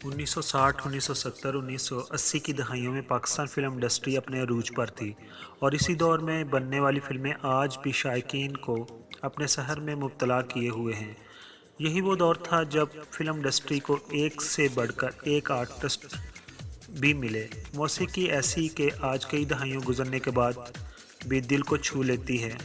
1960, 1970, 1980 की दहाइयों में Pakistan film industry अपने अरूज पर थी और इसी दौर में बनने वाली फ़िल्में आज भी शायकीन को अपने सहर में मुब्तला किए हुए हैं। यही वो दौर था जब फ़िल्म इंडस्ट्री को एक से बढ़कर एक आर्टिस्ट भी मिले। मौसीकी ऐसी कि आज कई दहाइयों गुजरने के बाद भी दिल को छू लेती है।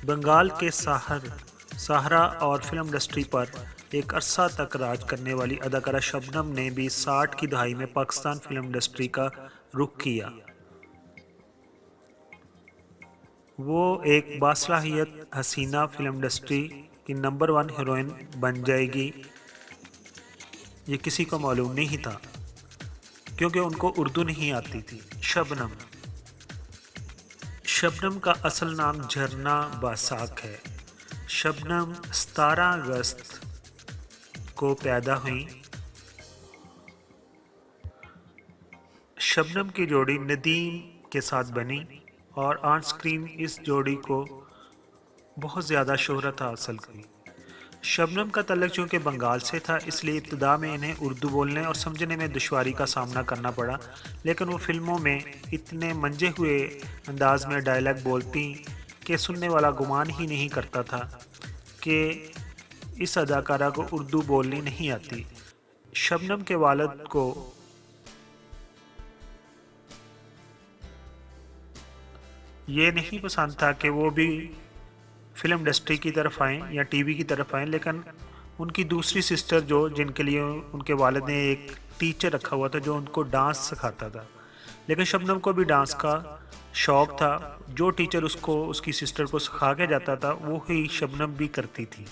बंगाल के सहारा और फिल्म इंडस्ट्री पर एक अरसा तक राज करने वाली अदाकारा शबनम ने भी 60 की दहाई में पाकिस्तान फिल्म इंडस्ट्री का रुख किया। वो एक बासलाहियत हसीना फिल्म इंडस्ट्री की नंबर 1 हीरोइन बन जाएगी, ये किसी को मालूम नहीं था क्योंकि उनको उर्दू नहीं आती थी। शबनम शबनम का असल नाम झरना बासाक है। शबनम 17 अगस्त को पैदा हुई। शबनम की जोड़ी नदीम के साथ बनी और ऑन स्क्रीन इस जोड़ी को बहुत ज़्यादा शोहरत हासिल की। शबनम का तल्लुक चूँकि बंगाल से था, इसलिए इब्तिदा में इन्हें उर्दू बोलने और समझने में दुश्वारी का सामना करना पड़ा, लेकिन वो फिल्मों में इतने मंजे हुए अंदाज में डायलॉग बोलती कि सुनने वाला गुमान ही नहीं करता था कि इस अदाकारा को उर्दू बोलनी नहीं आती। शबनम के वालिद को ये नहीं पसंद था कि वो भी फिल्म इंडस्ट्री की तरफ आएँ या टीवी की तरफ आएँ, लेकिन उनकी दूसरी सिस्टर जो जिनके लिए उनके वालिद ने एक टीचर रखा हुआ था जो उनको डांस सिखाता था, लेकिन शबनम को भी डांस का शौक़ था। जो टीचर उसको उसकी सिस्टर को सिखा के जाता था वो ही शबनम भी करती थी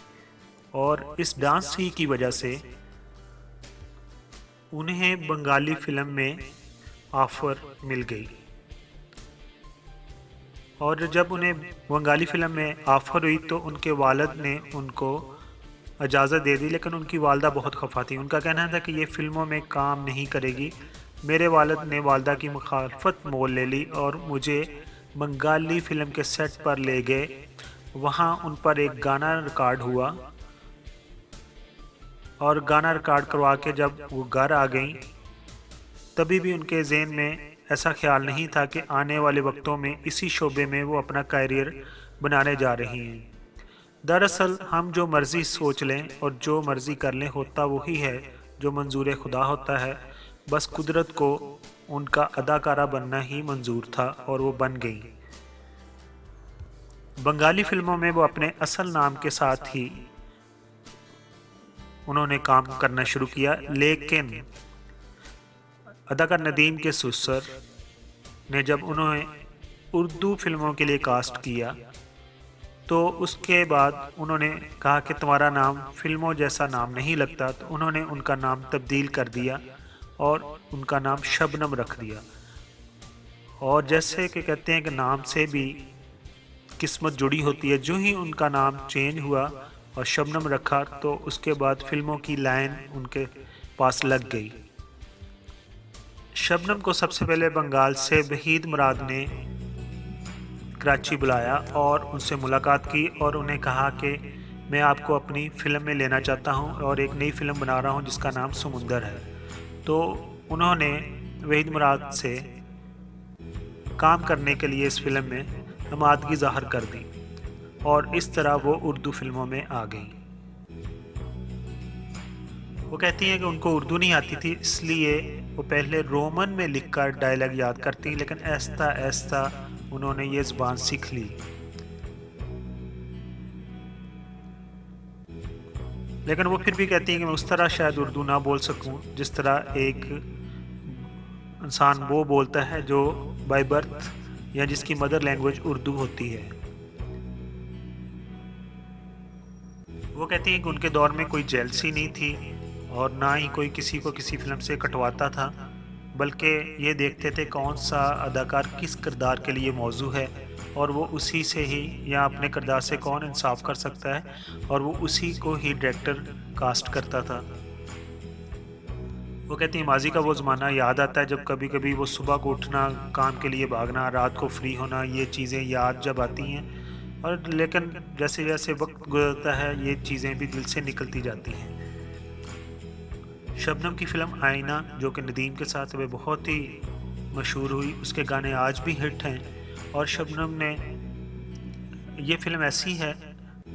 और इस डांस ही की वजह से उन्हें बंगाली फिल्म में ऑफ़र मिल गई। और जब उन्हें बंगाली फ़िल्म में ऑफ़र हुई तो उनके वालिद ने उनको इजाज़त दे दी, लेकिन उनकी वालदा बहुत खफा थी। उनका कहना था कि ये फ़िल्मों में काम नहीं करेगी। मेरे वालिद ने वालदा की मुखालफत मोल ले ली और मुझे बंगाली फ़िल्म के सेट पर ले गए। वहाँ उन पर एक गाना रिकॉर्ड हुआ और गाना रिकॉर्ड करवा के जब वो घर आ गईं, तभी भी उनके ज़हन में ऐसा ख्याल नहीं था कि आने वाले वक्तों में इसी शोबे में वो अपना करियर बनाने जा रही हैं। दरअसल हम जो मर्ज़ी सोच लें और जो मर्ज़ी कर लें, होता वही है जो मंजूर खुदा होता है। बस कुदरत को उनका अदाकारा बनना ही मंजूर था और वो बन गई। बंगाली फ़िल्मों में वो अपने असल नाम के साथ ही उन्होंने काम करना शुरू किया, लेकिन अदाकार नदीम के ससुर ने जब उन्हें उर्दू फिल्मों के लिए कास्ट किया तो उसके बाद उन्होंने कहा कि तुम्हारा नाम फिल्मों जैसा नाम नहीं लगता, तो उन्होंने उनका नाम तब्दील कर दिया और उनका नाम शबनम रख दिया। और जैसे कि कहते हैं कि नाम से भी किस्मत जुड़ी होती है, जो ही उनका नाम चेंज हुआ और शबनम रखा तो उसके बाद फिल्मों की लाइन उनके पास लग गई। शबनम को सबसे पहले बंगाल से वहीद मुराद ने कराची बुलाया और उनसे मुलाकात की और उन्हें कहा कि मैं आपको अपनी फ़िल्म में लेना चाहता हूं और एक नई फ़िल्म बना रहा हूं जिसका नाम समुंदर है। तो उन्होंने वहीद मुराद से काम करने के लिए इस फिल्म में आमादगी ज़ाहिर कर दी और इस तरह वो उर्दू फिल्मों में आ गई। वो कहती हैं कि उनको उर्दू नहीं आती थी, इसलिए वो पहले रोमन में लिखकर डायलॉग याद करती, लेकिन ऐसा ऐसा उन्होंने ये ज़ुबान सीख ली। लेकिन वो फिर भी कहती हैं कि मैं उस तरह शायद उर्दू ना बोल सकूं जिस तरह एक इंसान वो बोलता है जो बाय बर्थ या जिसकी मदर लैंग्वेज उर्दू होती है। वो कहती हैं कि उनके दौर में कोई जेलसी नहीं थी और ना ही कोई किसी को किसी फिल्म से कटवाता था, बल्कि ये देखते थे कौन सा अदाकार किस किरदार के लिए मौजू है और वो उसी से ही या अपने किरदार से कौन इंसाफ कर सकता है और वो उसी को ही डायरेक्टर कास्ट करता था। वो कहती हैं माजी का वो ज़माना याद आता है जब कभी कभी वो सुबह को उठना, काम के लिए भागना, रात को फ्री होना, ये चीज़ें याद जब आती हैं, और लेकिन जैसे जैसे वक्त गुजरता है ये चीज़ें भी दिल से निकलती जाती हैं। शबनम की फ़िल्म आईना, जो कि नदीम के साथ वह बहुत ही मशहूर हुई, उसके गाने आज भी हिट हैं। और शबनम ने, ये फ़िल्म ऐसी है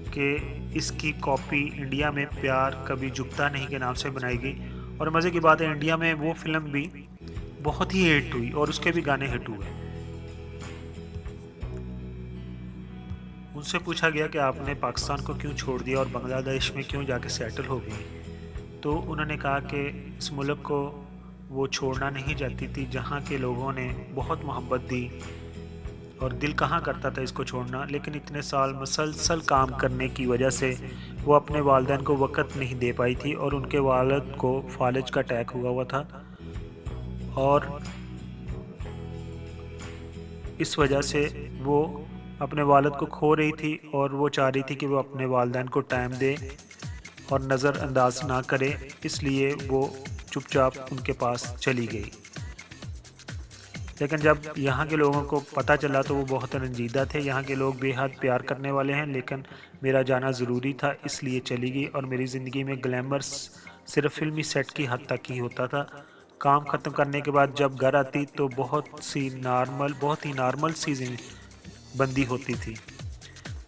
कि इसकी कॉपी इंडिया में प्यार कभी झुकता नहीं के नाम से बनाई गई। और मज़े की बात है, इंडिया में वो फ़िल्म भी बहुत ही हिट हुई और उसके भी गाने हिट हुए। उनसे पूछा गया कि आपने पाकिस्तान को क्यों छोड़ दिया और बांग्लादेश में क्यों जाके सेटल हो गई, तो उन्होंने कहा कि इस मुल्क को वो छोड़ना नहीं चाहती थी, जहाँ के लोगों ने बहुत मोहब्बत दी और दिल कहाँ करता था इसको छोड़ना, लेकिन इतने साल मुसलसल काम करने की वजह से वो अपने वालिदैन को वक़्त नहीं दे पाई थी और उनके वालिद को फालिज का अटैक हुआ था। और इस वजह से वो अपने वालिद को खो रही थी और वो चाह रही थी कि वो अपने वालिदैन को टाइम दे और नज़रअंदाज ना करे, इसलिए वो चुपचाप उनके पास चली गई। लेकिन जब यहाँ के लोगों को पता चला तो वो बहुत रंजीदा थे। यहाँ के लोग बेहद प्यार करने वाले हैं, लेकिन मेरा जाना ज़रूरी था इसलिए चली गई। और मेरी ज़िंदगी में ग्लैमर सिर्फ फिल्मी सेट की हद तक ही होता था। काम ख़त्म करने के बाद जब घर आती तो बहुत ही नॉर्मल सी बंदी होती थी,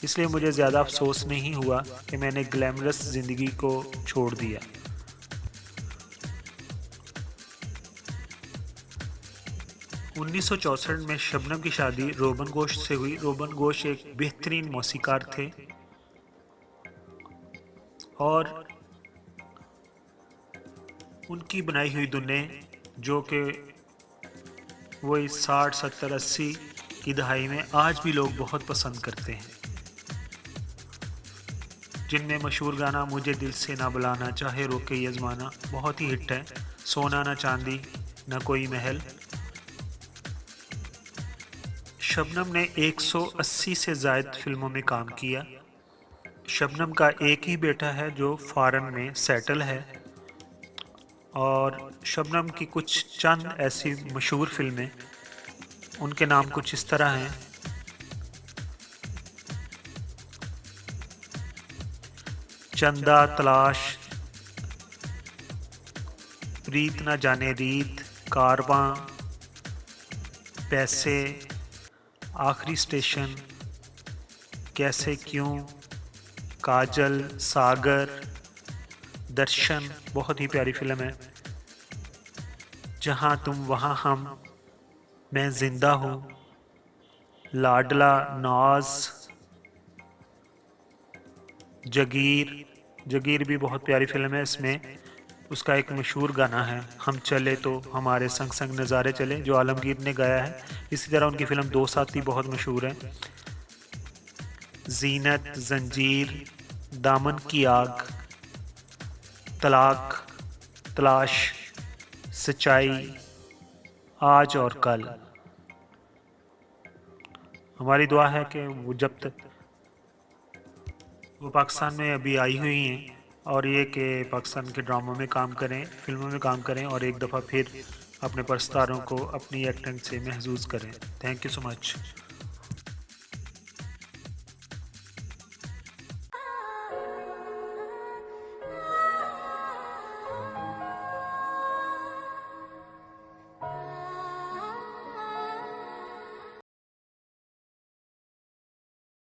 इसलिए मुझे ज़्यादा अफसोस नहीं हुआ कि मैंने ग्लैमरस ज़िंदगी को छोड़ दिया। 1964 में शबनम की शादी रोबन गोश से हुई। रोबन गोश एक बेहतरीन मौसीकार थे और उनकी बनाई हुई धुनें, जो कि वो इस 60, 70, 80 की दहाई में आज भी लोग बहुत पसंद करते हैं, जिनमें मशहूर गाना मुझे दिल से ना बुलाना, चाहे रोके ये ज़माना बहुत ही हिट है, सोना ना चांदी ना कोई महल। शबनम ने 180 से ज़ायद फिल्मों में काम किया। शबनम का एक ही बेटा है जो फ़ॉरेन में सेटल है। और शबनम की कुछ चंद ऐसी मशहूर फिल्में, उनके नाम कुछ इस तरह हैं: चंदा, तलाश, प्रीत न जाने रीत, कारवां, पैसे, आखिरी स्टेशन, कैसे क्यों, काजल, सागर, दर्शन बहुत ही प्यारी फिल्म है, जहाँ तुम वहाँ हम, मैं जिंदा हूँ, लाडला, नाज, जगीर भी बहुत प्यारी फिल्म है। इसमें उसका एक मशहूर गाना है, हम चले तो हमारे संग संग नज़ारे चले, जो आलमगीर ने गाया है। इसी तरह उनकी फ़िल्म दो साथी बहुत मशहूर है। जीनत, जंजीर, दामन की आग, तलाक, तलाश, सच्चाई, आज और कल। हमारी दुआ है कि वो जब तक वो पाकिस्तान में अभी आई हुई हैं, और ये कि पाकिस्तान के ड्रामों में काम करें, फिल्मों में काम करें और एक दफ़ा फिर अपने परस्तारों को अपनी एक्टिंग से महसूस करें। Thank you so much.